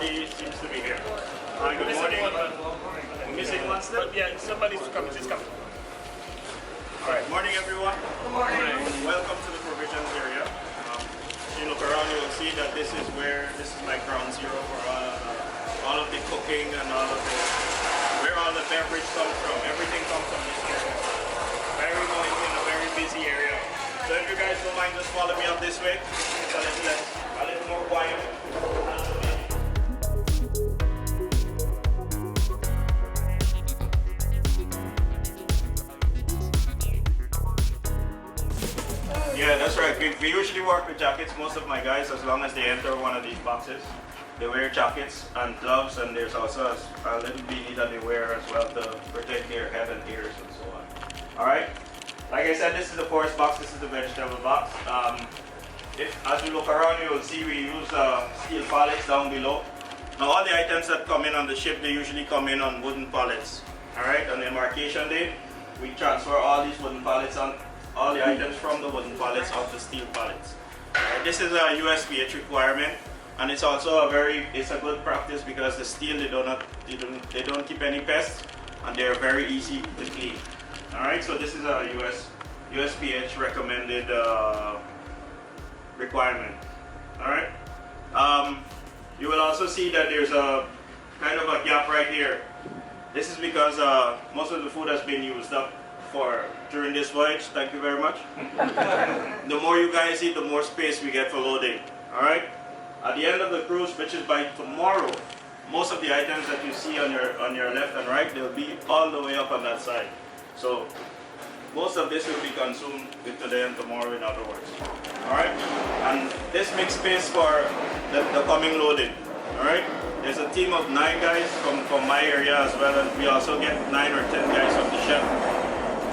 Everybody seems to be here. Good morning. Missing one still? Yeah, somebody's coming. She's coming. All right. Morning, everyone. Good morning. Welcome to the provisions area. If you look around, you will see that this is my ground zero for all of the cooking and where all the beverage comes from. Everything comes from this area. Very noisy and a very busy area. So if you guys don't mind, just follow me up this way. It's a little more quiet. Yeah, that's right. We usually work with jackets. Most of my guys, as long as they enter one of these boxes, they wear jackets and gloves, and there's also a little beanie that they wear as well to protect their head and ears and so on. All right. Like I said, this is the forest box. This is the vegetable box. As you look around, you will see we use steel pallets down below. Now, all the items that come in on the ship, they usually come in on wooden pallets. All right. On the embarkation day, we transfer all these wooden pallets on. All the items from the wooden pallets onto steel pallets. This is a USPH requirement, and it's also it's a good practice because the steel they don't keep any pests, and they're very easy to clean. All right, so this is a USPH recommended requirement. All right, you will also see that there's a kind of a gap right here. This is because most of the food has been used up during this voyage. Thank you very much. The more you guys eat, the more space we get for loading. All right. At the end of the cruise, which is by tomorrow, most of the items that you see on your left and right, they'll be all the way up on that side. So most of this will be consumed with today and tomorrow, in other words. All right. And this makes space for the coming loading. All right. There's a team of 9 guys from my area as well, and we also get 9 or 10 guys from the ship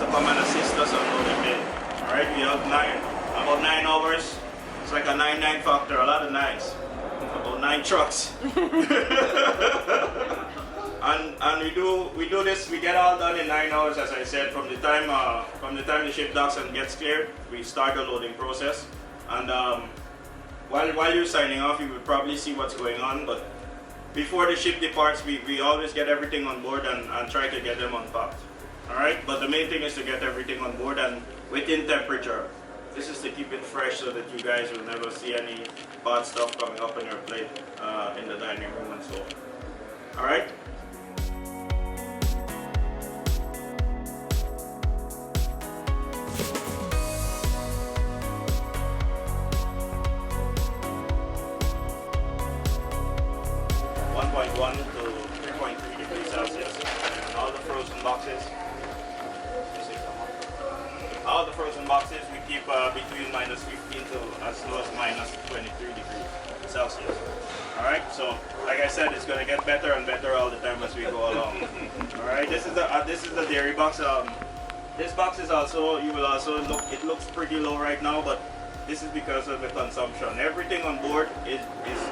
to come and assist us on loading day. All right, we have about 9 hours. It's like a 9-9 factor, a lot of 9s. About 9 trucks. and we do this. We get all done in 9 hours, as I said. From the time the ship docks and gets cleared, we start the loading process. And while you're signing off, you will probably see what's going on. But before the ship departs, we always get everything on board and try to get them unpacked. Alright, but the main thing is to get everything on board and within temperature. This is to keep it fresh so that you guys will never see any bad stuff coming up on your plate in the dining room and so on. Alright? (1.1 to 3.3 degrees Celsius). And all the frozen boxes. All the frozen boxes we keep between -15 to as low as -23 degrees Celsius. All right. So, like I said, it's gonna get better and better all the time as we go along. All right. This is the dairy box. This box is also it looks pretty low right now, but this is because of the consumption. Everything on board is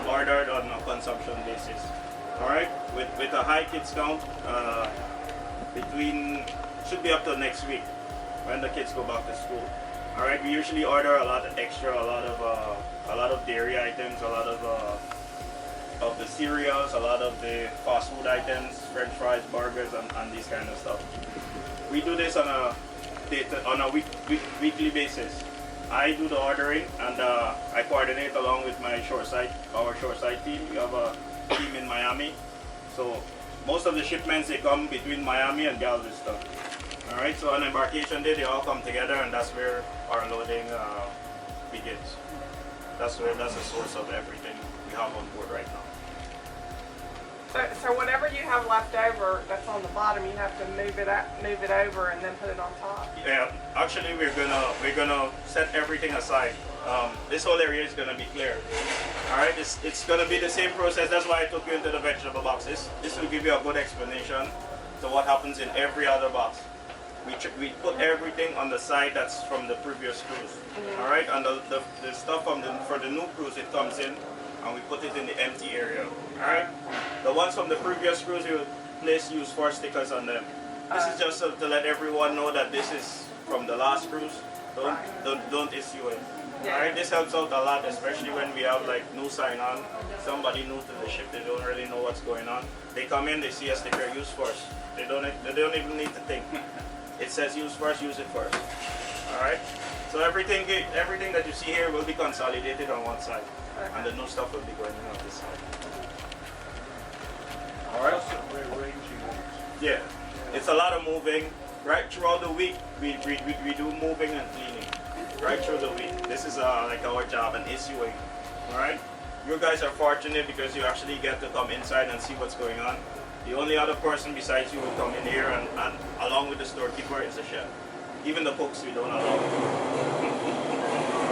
ordered on a consumption basis. All right. With a high kids count, should be up to next week, when the kids go back to school. All right, we usually order a lot of extra, a lot of dairy items, a lot of the cereals, a lot of the fast food items, French fries, burgers, and this kind of stuff. We do this on a weekly basis. I do the ordering, and I coordinate along with our shoreside team. We have a team in Miami, so most of the shipments they come between Miami and Galveston. Alright, so on embarkation day, they all come together, and that's where our loading begins. That's the source of everything we have on board right now. So whatever you have left over that's on the bottom, you have to move it over and then put it on top. Yeah, actually we're gonna set everything aside. This whole area is gonna be clear. Alright, it's gonna be the same process. That's why I took you into the vegetable boxes. This will give you a good explanation to what happens in every other box. We put everything on the side that's from the previous cruise. All right, and the stuff for the new cruise, it comes in, and we put it in the empty area. All right, the ones from the previous cruise, you use 4 stickers on them. This is just to let everyone know that this is from the last cruise. Don't issue it. Yeah. Alright, this helps out a lot, especially when we have like new sign on, somebody new to the ship, they don't really know what's going on. They come in, they see a sticker, use first. They don't even need to think. It says use first, use it first. Alright? So everything that you see here will be consolidated on one side. Okay. And the new stuff will be going in on this side. Alright. Yeah. It's a lot of moving. Right throughout the week, we do moving and cleaning. Right through the week. This is like our job and issuing. Alright? You guys are fortunate because you actually get to come inside and see what's going on. The only other person besides you who come in here and along with the storekeeper is the chef. Even the cooks we don't allow.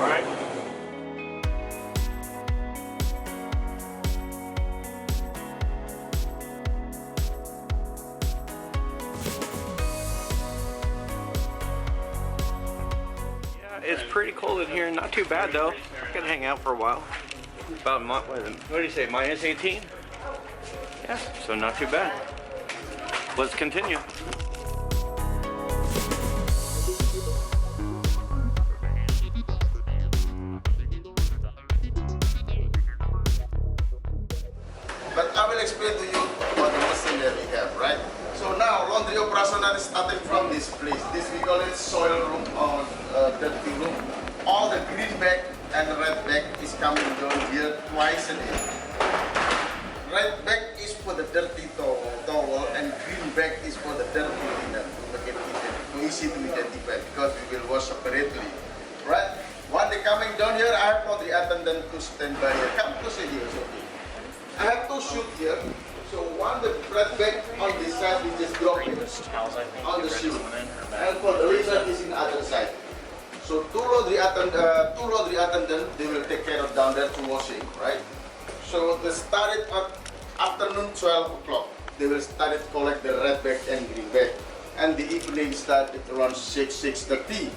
Alright? It's pretty cold in here. Not too bad though. I can hang out for a while. About what do you say? Minus 18? Yeah, so not too bad. Let's continue. But I will explain to you what the machine that we have, right? So now laundry operation is starting from this place. This we call it soil room or dirty room. All the green bag and the red bag is coming down here twice a day. Red bag is for the dirty towel and green bag is for the dirty linen to make it easy to identify because we will wash separately, right? When they coming down here, I have laundry attendant to stand by here. Come closer here, it's okay. I have two shoot here. So one the red bag on this side, we just drop it on the shoe. And for the linen is in the other side. So two laundry attendant, they will take care of down there to washing, right? So they started at afternoon 12 o'clock. They will start to collect the red bag and green bag. And the evening start at around 6:30.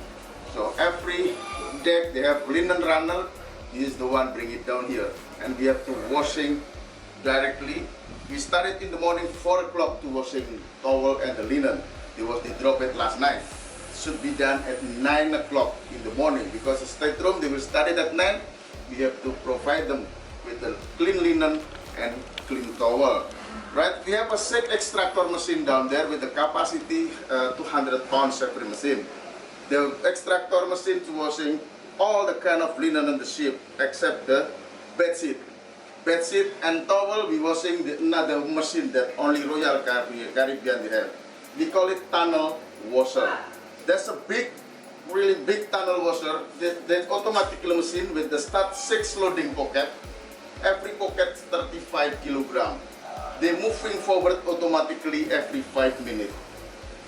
So every deck they have linen runner. This is the one bring it down here. And we have to washing directly. We started in the morning 4 o'clock to washing towel and the linen. They dropped it last night. Should be done at 9 o'clock in the morning because the state room they will start it at 9. We have to provide them with the clean linen and clean towel. Right? We have a safe extractor machine down there with the capacity 200 pounds every machine. The extractor machine to washing all the kind of linen on the ship except the bedsheet. Bedsheet and towel we washing another machine that only Royal Caribbean they have. We call it tunnel washer. That's a big, really big tunnel washer. That automatically machine with the start 6 loading pocket. Every pocket 35 kilogram. They moving forward automatically every 5 minutes.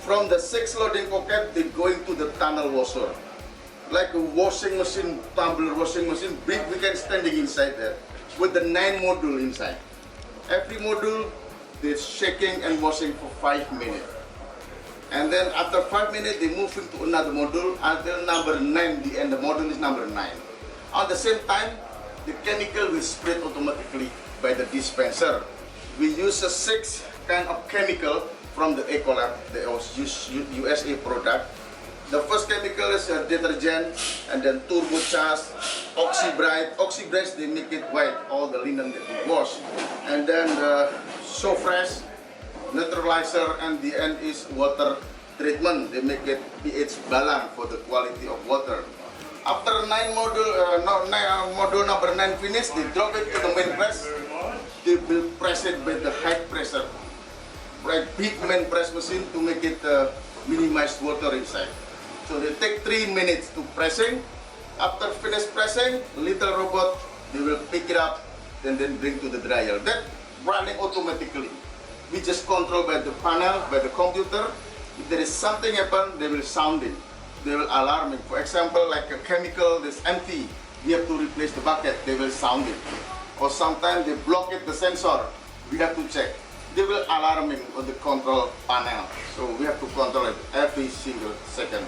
From the 6 loading pocket, they going to the tunnel washer. Like a washing machine, tumbler washing machine, big we can standing inside there. With the 9 module inside. Every module they're shaking and washing for 5 minutes. And then after 5 minutes they move into another module until number 9, the end the module is number 9. At the same time, the chemical will spread automatically by the dispenser. We use a 6 kind of chemical from the Ecolab, the USA product. The first chemical is a detergent, and then turbo charge, oxy-bright. Oxy-bright they make it white, all the linen that we wash. And then the so fresh, neutralizer, and the end is water treatment. They make it pH balance for the quality of water. After module number 9 finished, they drop it to the main press. They will press it with the high pressure, like big main press machine to make it minimize water inside. So they take 3 minutes to pressing. After finish pressing, little robot, they will pick it up and then bring to the dryer. That running automatically. We just control by the panel, by the computer. If there is something happen, they will sound it. They will alarm it. For example, like a chemical is empty, we have to replace the bucket, they will sound it. Or sometimes they block it, the sensor, we have to check. They will alarm it on the control panel. So we have to control it every single second.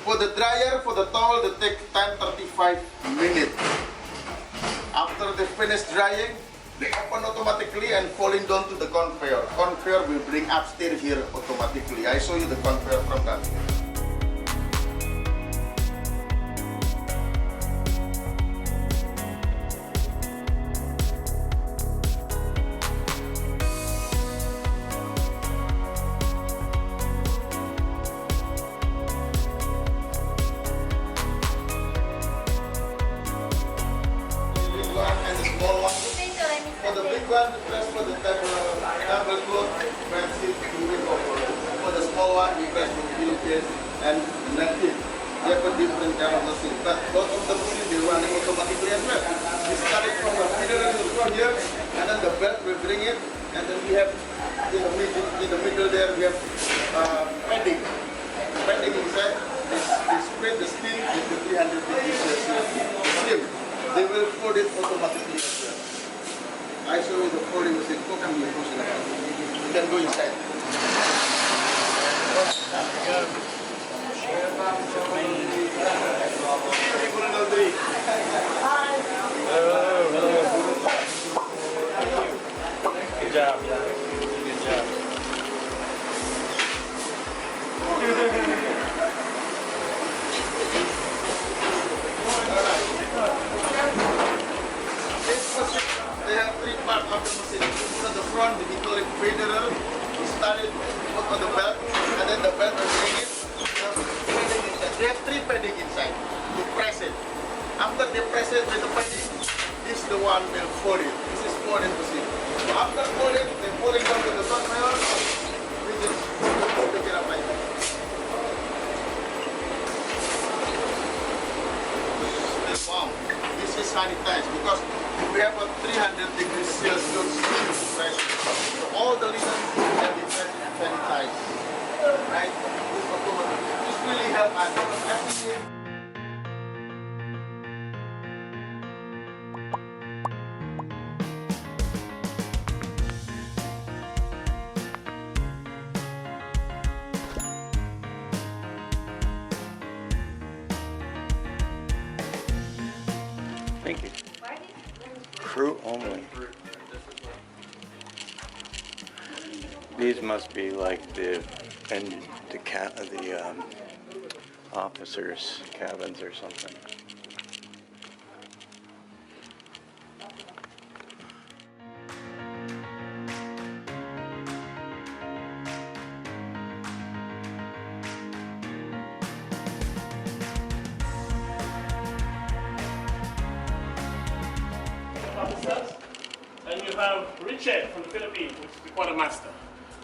For the dryer, for the towel, they take time 35 minutes. After they finish drying, they open automatically and falling down to the conveyor. Conveyor will bring upstairs here automatically. I show you the conveyor from that. one, the press for the tablecloth, press it, move it over. For the small one, we press the pillowcase and that's it. They have a different kind of machine. But both of the machines, they run automatically as well. We start it from the feeder in the front here, and then the belt will bring it, and then we have in the middle there, we have padding. Padding inside. They spread the steam with the 300 degrees Celsius steam. They will fold it automatically as well. I show you the folding machine. Go come here, you can go inside. Good job. Good job. They have three parts of the machine. So the front, we call it predetermined. We start it, put on the belt, and then the belt will bring it. They have three padding inside. You press it. After they press it with the padding, this is the one will fold it. This is folding machine. So after folding, they fold it down with the front panel. We just pick it up like that. Wow, this is sanitized because we have a 300 degrees Celsius steam pressure. So all the linen can be sanitized. Right? This really helps us because everything. Thank you. Fruit only. These must be like the officers' cabins or something. Officers, and you have Richard from the Philippines, which is the quartermaster.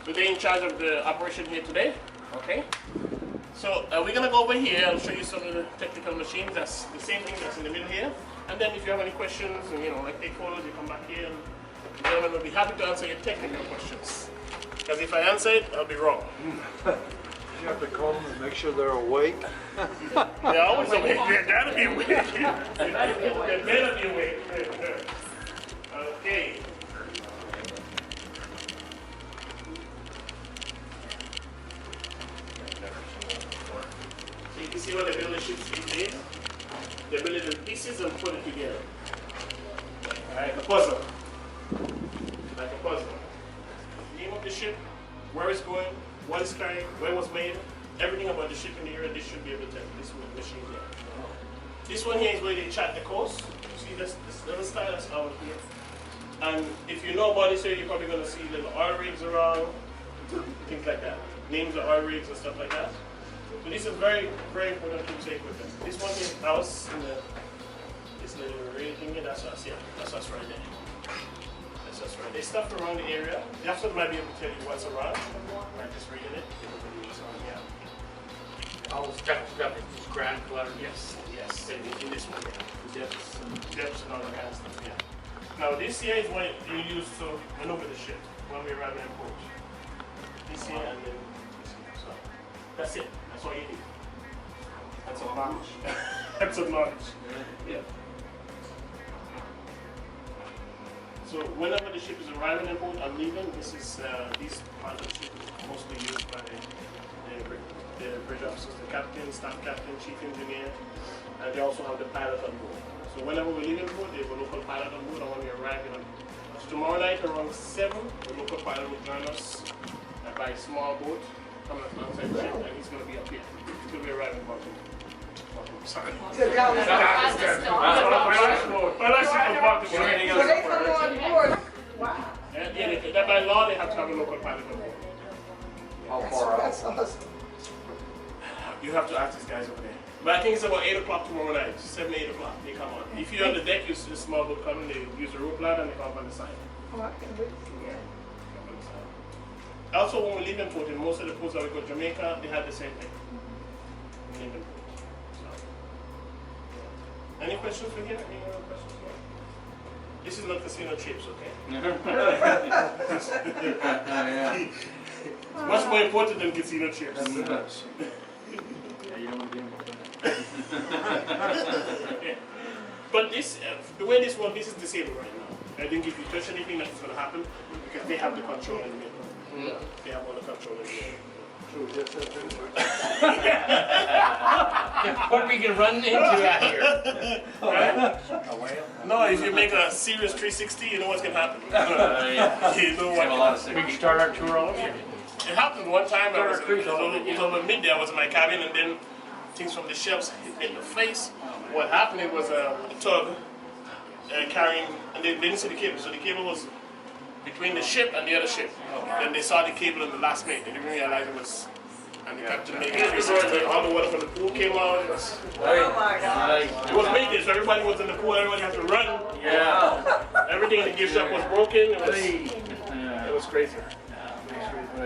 So they're in charge of the operation here today. Okay. So we're gonna go over here and show you some of the technical machines. That's the same thing that's in the middle here. And then if you have any questions, and, you know, like take photos, you come back here, and the gentleman will be happy to answer your technical questions. Because if I answer it, I'll be wrong. You have to call them and make sure they're awake. They're always awake. They gotta be awake. They better be awake. Okay. So you can see what they build the ships these days. They build it in pieces and put it together. Like a puzzle. Like a puzzle. Name of the ship, where it's going, what it's carrying, where it was made, everything about the ship in the area. This should be able to tell this one machine here. This one here is where they chart the course. See this little style that's out here. And if you know about this area, you're probably going to see little oil rigs around, things like that. Names of oil rigs and stuff like that. So this is very, very important to take with them. This one is house in this little rig thing here. That's us, yeah. That's us right there. That's us right there. They stuff around the area. The officer might be able to tell you what's around. Right, just reading it. Yeah. All the stuff is ground clutter. Yes, yes. In this one, yeah. Depths and all that kind of stuff, yeah. Now this here is what you use to maneuver the ship when we arrive in port. This here and then this here. So that's it. That's all you need. That's all knowledge. That's all knowledge. Yeah. So whenever the ship is arriving in port and leaving, this is these part of the ship is mostly used by the bridge officers, the captain, staff captain, chief engineer, and they also have the pilot on board. So whenever we leave in port, they have a local pilot on board, and when we arrive in so tomorrow night around 7, the local pilot will join us by a small boat coming alongside the ship, and he's going to be up here. He's going to be arriving about sorry. So that was wow. And that by law, they have to have a local pilot on board. How far out? That's awesome. You have to ask these guys over there. But I think it's about 8 o'clock tomorrow night, 7, 8 o'clock, they come on. If you're on the deck, you see a small boat coming, they use the rope ladder and they come up on the side. Oh, I can wait. Yeah, come on the side. Also, when we leave in port, in most of the ports that we go to Jamaica, they have the same thing. Leave in port. So. Any questions for here? Any other questions here? This is not casino chips, okay? It's much more important than casino chips. But this, the way this works, this is disabled right now. I think if you touch anything, that's going to happen because they have the control in the middle. They have all the control in the middle. What we can run into out here? Right? No, if you make a serious 360, you know what's going to happen. You know what We can start our tour all over again. It happened one time, it was over midday, I was in my cabin, and then things from the shelves hit me in the face. What happened, it was a tug carrying, and they didn't see the cable, so the cable was between the ship and the other ship. Then they saw the cable in the last mate, they didn't realize it was, and the captain made it, all the water from the pool came out. It was, Oh my God. it was midday, so everybody was in the pool, everybody had to run. Yeah. Everything in the gift shop was broken, it was crazy. A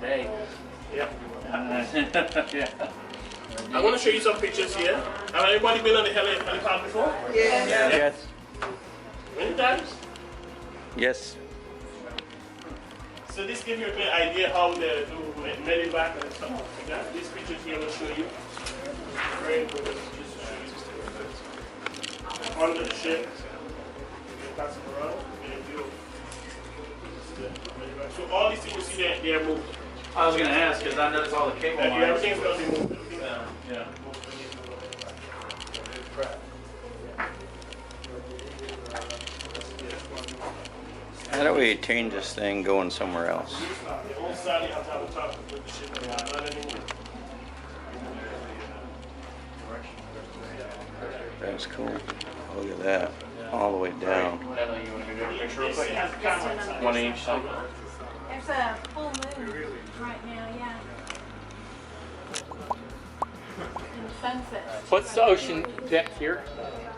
day. Yeah. Yeah. I want to show you some pictures here. Have anybody been on the helipad before? Yeah. Yes. Many times? Yes. So this gives you a clear idea how they do medevac and stuff like that. These pictures here will show you. Very important. Just to show you. Under the ship. You can pass it around. Get a view. So all these things you see there, they are moved. I was going to ask because I noticed all the cable lines. Everything's going to be moved. Yeah. How do we change this thing going somewhere else? Sadly, I have to have a talk with the ship. Not anymore. That's cool. Look at that. All the way down. Natalie, you want to go get a picture real quick? Has camera inside. One each side. There's a full moon right now, yeah. And sunset. What's the ocean depth here? Yeah.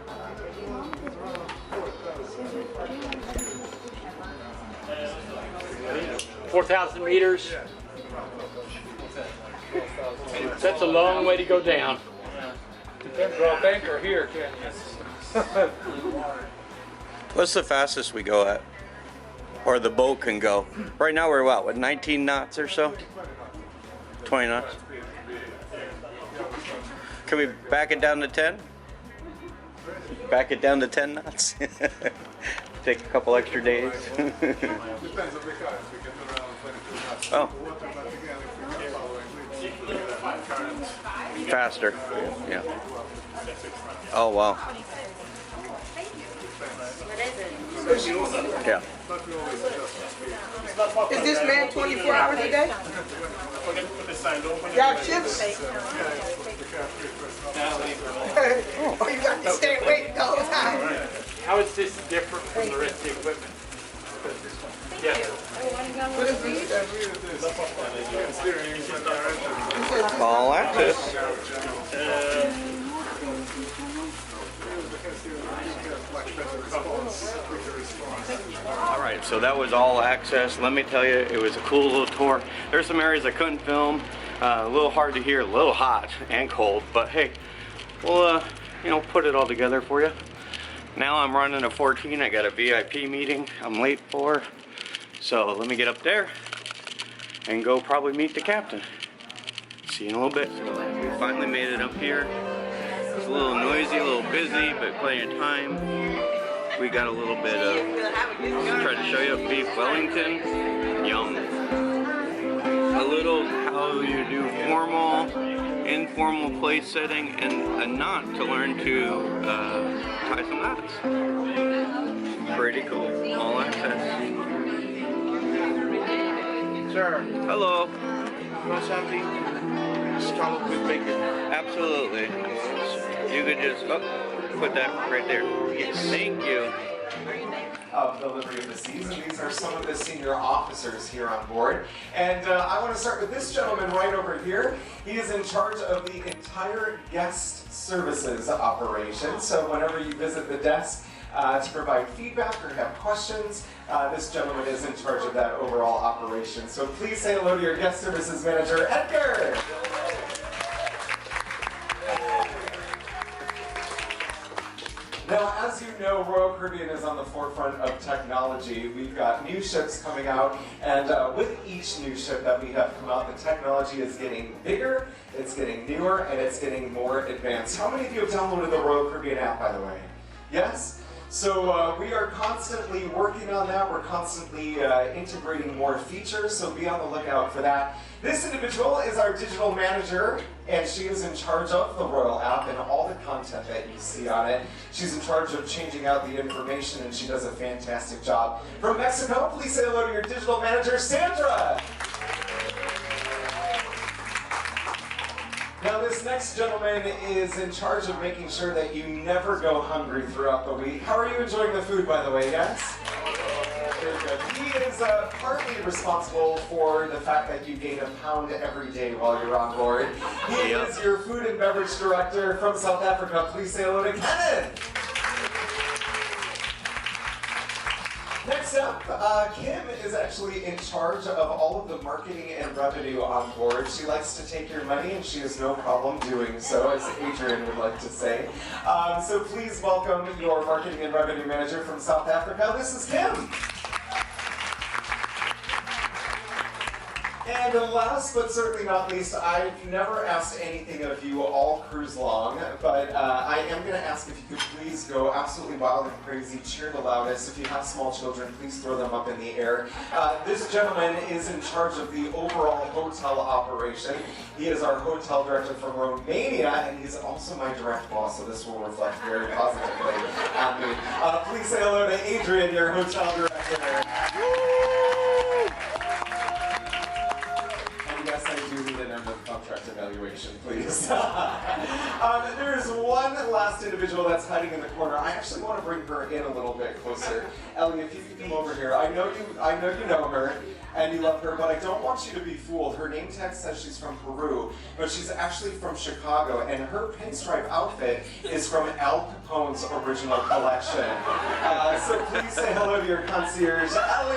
4,000 meters. That's a long way to go down. You can't drop anchor here, can you? What's the fastest we go at? Or the boat can go? Right now we're what, 19 knots or so? 20 knots? Can we back it down to 10? Back it down to 10 knots? Take a couple extra days. Oh. Faster. Yeah. Oh wow. Yeah. Is this man 24 hours a day? Forget to put the sign. Don't forget Y'all to chips? Oh, you got to stay awake the whole time. How is this different from the rest of the equipment? Yes. What is these? All access. All right, so that was all access. Let me tell you, it was a cool little tour. There's some areas I couldn't film. A little hard to hear, a little hot and cold, but hey, we'll you know, put it all together for you. Now I'm running a 14. I got a VIP meeting I'm late for, so let me get up there and go probably meet the captain. See you in a little bit. We finally made it up here. It's a little noisy, a little busy, but plenty of time. We got a little bit of, try to show you, beef Wellington, yum. A little how you do formal, informal place setting, and a knot to learn to tie some knots. Pretty cool, all access. Sir, Hello. you want something? Scallop with bacon. Absolutely. You could just put that right there. Yes. Thank you. of the Liberty of the Seas, and these are some of the senior officers here on board. And I want to start with this gentleman right over here. He is in charge of the entire guest services operation. So whenever you visit the desk to provide feedback or have questions, this gentleman is in charge of that overall operation. So please say hello to your guest services manager, Edgar. Now, as you know, Royal Caribbean is on the forefront of technology. We've got new ships coming out, and with each new ship that we have come out, the technology is getting bigger, it's getting newer, and it's getting more advanced. How many of you have downloaded the Royal Caribbean app, by the way? Yes? So we are constantly working on that. We're constantly integrating more features, so be on the lookout for that. This individual is our digital manager, and she is in charge of the Royal app and all the content that you see on it. She's in charge of changing out the information, and she does a fantastic job. From Mexico, please say hello to your digital manager, Sandra. Now this next gentleman is in charge of making sure that you never go hungry throughout the week. How are you enjoying the food, by the way, yes? Very good. He is partly responsible for the fact that you gain a pound every day while you're on board. He is your food and beverage director from South Africa. Please say hello to Kenneth. Next up, Kim is actually in charge of all of the marketing and revenue on board. She likes to take your money, and she has no problem doing so, as Adrian would like to say. So please welcome your marketing and revenue manager from South Africa. This is Kim. And last but certainly not least, I've never asked anything of you all cruise long, but I am going to ask if you could please go absolutely wild and crazy, cheer the loudest. If you have small children, please throw them up in the air. This gentleman is in charge of the overall hotel operation. He is our hotel director from Romania, and he's also my direct boss, so this will reflect very positively on me. Please say hello to Adrian, your hotel director. Yes, I do need an end of contract evaluation, please. There is one last individual that's hiding in the corner. I actually want to bring her in a little bit closer. Ellie, if you could come over here. I know you know her and you love her, but I don't want you to be fooled. Her name tag says she's from Peru, but she's actually from Chicago, and her pinstripe outfit is from Al Capone's original collection. So please say hello to your concierge, Ellie.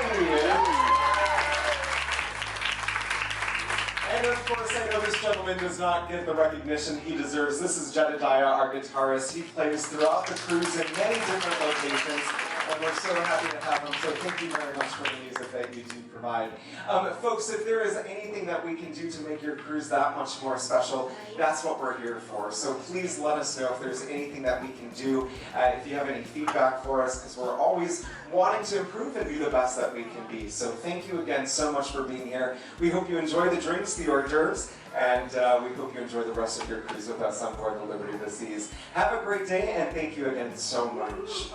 And of course, I know this gentleman does not get the recognition he deserves. This is Jedediah, our guitarist. He plays throughout the cruise in many different locations, and we're so happy to have him. So thank you very much for the music that you do provide. Folks, if there is anything that we can do to make your cruise that much more special, that's what we're here for. So please let us know if there's anything that we can do, if you have any feedback for us, because we're always wanting to improve and be the best that we can be. So thank you again so much for being here. We hope you enjoy the drinks, the hors d'oeuvres, and we hope you enjoy the rest of your cruise with us on board the Liberty of the Seas. Have a great day, and thank you again so much.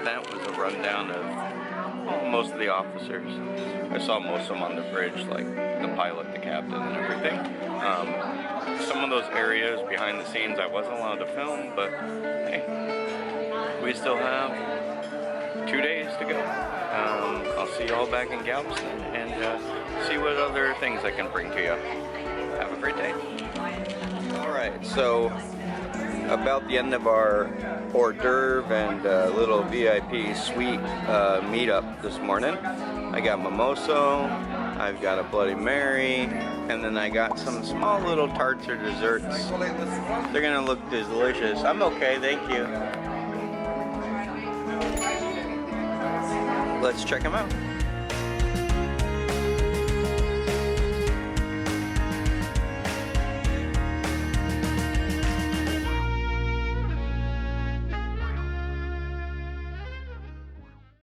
That was a rundown of most of the officers. I saw most of them on the bridge, like the pilot, the captain, and everything. Some of those areas behind the scenes I wasn't allowed to film, but hey, we still have 2 days to go. I'll see you all back in Galveston and see what other things I can bring to you. Have a great day. Alright, so about the end of our hors d'oeuvre and little VIP suite meetup this morning. I got mimosa, I've got a Bloody Mary, and then I got some small little tarts or desserts. They're gonna look delicious. I'm okay, thank you. Let's check them out.